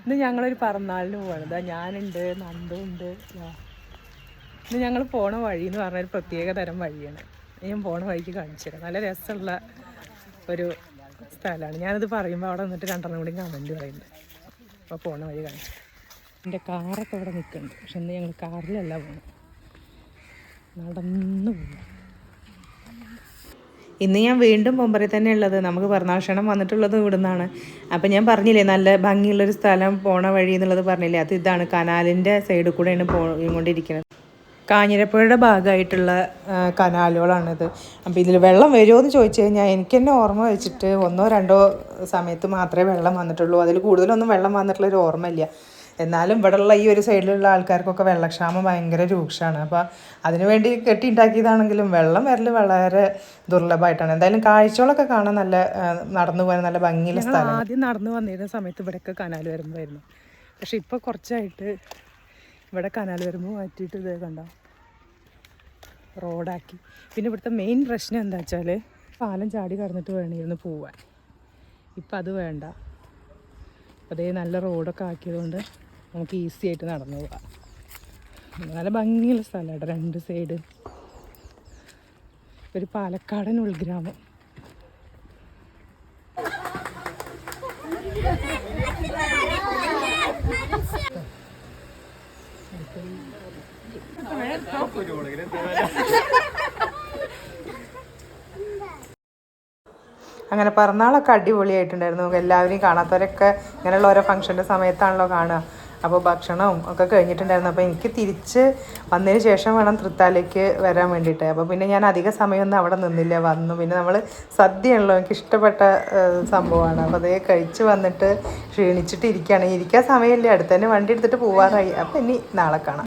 ഇന്ന് ഞങ്ങളൊരു പറന്നാളിന് പോവാണ്. ഇതാ ഞാനുണ്ട്, നന്ദുണ്ട്. ഇന്ന് ഞങ്ങൾ പോണ വഴി എന്ന് പറഞ്ഞൊരു പ്രത്യേക തരം വഴിയാണ്. ഞാൻ പോണ വഴിക്ക് കാണിച്ചു തരാം. നല്ല രസമുള്ള ഒരു സ്ഥലമാണ്. ഞാനത് പറയുമ്പോൾ അവിടെ നിന്നിട്ട് രണ്ടെണ്ണം കൂടി കമൻറ്റ് പറയുന്നുണ്ട്. അപ്പോൾ പോണ വഴി കാണിച്ചു. എൻ്റെ കാറൊക്കെ അവിടെ നിൽക്കുന്നുണ്ട്. പക്ഷെ ഇന്ന് ഞങ്ങൾ കാറിലല്ല പോകണം, നടന്നു പോകണം. ഇന്ന് ഞാൻ വീണ്ടും പൊമ്പറയിൽ തന്നെ ഉള്ളത്. നമുക്ക് പിറന്നാൾ ക്ഷണം വന്നിട്ടുള്ളത് ഇവിടെ നിന്നാണ്. അപ്പം ഞാൻ പറഞ്ഞില്ലേ നല്ല ഭംഗിയുള്ളൊരു സ്ഥലം പോണ വഴി എന്നുള്ളത് പറഞ്ഞില്ലേ, അത് ഇതാണ്. കനാലിൻ്റെ സൈഡിൽ കൂടെയാണ് പോയിക്കൊണ്ടിരിക്കുന്നത്. കാഞ്ഞിരപ്പുഴയുടെ ഭാഗമായിട്ടുള്ള കനാലുകളാണിത്. അപ്പോൾ ഇതിൽ വെള്ളം വരുമോ എന്ന് ചോദിച്ചു കഴിഞ്ഞാൽ എനിക്ക് തന്നെ ഓർമ്മ വെച്ചിട്ട് 1 or 2 സമയത്ത് മാത്രമേ വെള്ളം വന്നിട്ടുള്ളൂ. അതിൽ കൂടുതലൊന്നും വെള്ളം വന്നിട്ടുള്ളൊരു ഓർമ്മയില്ല. എന്നാലും ഇവിടെയുള്ള ഈ ഒരു സൈഡിലുള്ള ആൾക്കാർക്കൊക്കെ വെള്ളക്ഷാമം ഭയങ്കര രൂക്ഷമാണ്. അപ്പോൾ അതിനുവേണ്ടി കെട്ടിയിട്ടുണ്ടാക്കിയതാണെങ്കിലും വെള്ളം വരൽ വളരെ ദുർലഭമായിട്ടാണ്. എന്തായാലും കാഴ്ചകളൊക്കെ കാണാൻ നല്ല നടന്നു പോകാൻ നല്ല ഭംഗിയുള്ള സ്ഥലം. ആദ്യം നടന്നു വന്നിരുന്ന സമയത്ത് ഇവിടെയൊക്കെ കനാൽ വരുമ്പോഴായിരുന്നു. പക്ഷെ ഇപ്പോൾ കുറച്ചായിട്ട് ഇവിടെ കനാൽ വരുമ്പോൾ മാറ്റിയിട്ട് ഇതേ കണ്ടോ റോഡാക്കി. പിന്നെ ഇവിടുത്തെ മെയിൻ പ്രശ്നം എന്താ വെച്ചാൽ പാലം ചാടി കടന്നിട്ട് വേണമായിരുന്നു പോവാൻ. ഇപ്പം അത് വേണ്ട. അതേ നല്ല റോഡൊക്കെ ആക്കിയതുകൊണ്ട് നമുക്ക് ഈസി ആയിട്ട് നടന്നു പോകാം. നല്ല ഭംഗിയുള്ള സ്ഥലമാണ് 2 സൈഡ്. ഒരു പാലക്കാടൻ ഉൾഗ്രാമം. അങ്ങനെ പിറന്നാളൊക്കെ അടിപൊളിയായിട്ടുണ്ടായിരുന്നു. എല്ലാവരെയും കാണാത്തവരൊക്കെ ഇങ്ങനെയുള്ള ഓരോ ഫംഗ്ഷൻ്റെ സമയത്താണല്ലോ കാണുക. അപ്പോൾ ഭക്ഷണവും ഒക്കെ കഴിഞ്ഞിട്ടുണ്ടായിരുന്നു. അപ്പോൾ എനിക്ക് തിരിച്ച് വന്നതിന് ശേഷം വേണം തൃത്താലേക്ക് വരാൻ വേണ്ടിയിട്ട്. അപ്പോൾ പിന്നെ ഞാൻ അധിക സമയമൊന്നും അവിടെ നിന്നില്ല, വന്നു. പിന്നെ നമ്മൾ സദ്യയാണല്ലോ, എനിക്ക് ഇഷ്ടപ്പെട്ട സംഭവമാണ്. അപ്പോൾ അതേ കഴിച്ച് വന്നിട്ട് ക്ഷീണിച്ചിട്ട് ഇരിക്കുകയാണ്. ഇരിക്കാൻ സമയമില്ല, അടുത്ത് തന്നെ വണ്ടി എടുത്തിട്ട് പോകാറായി. അപ്പോൾ ഇനി നാളെ കാണാം.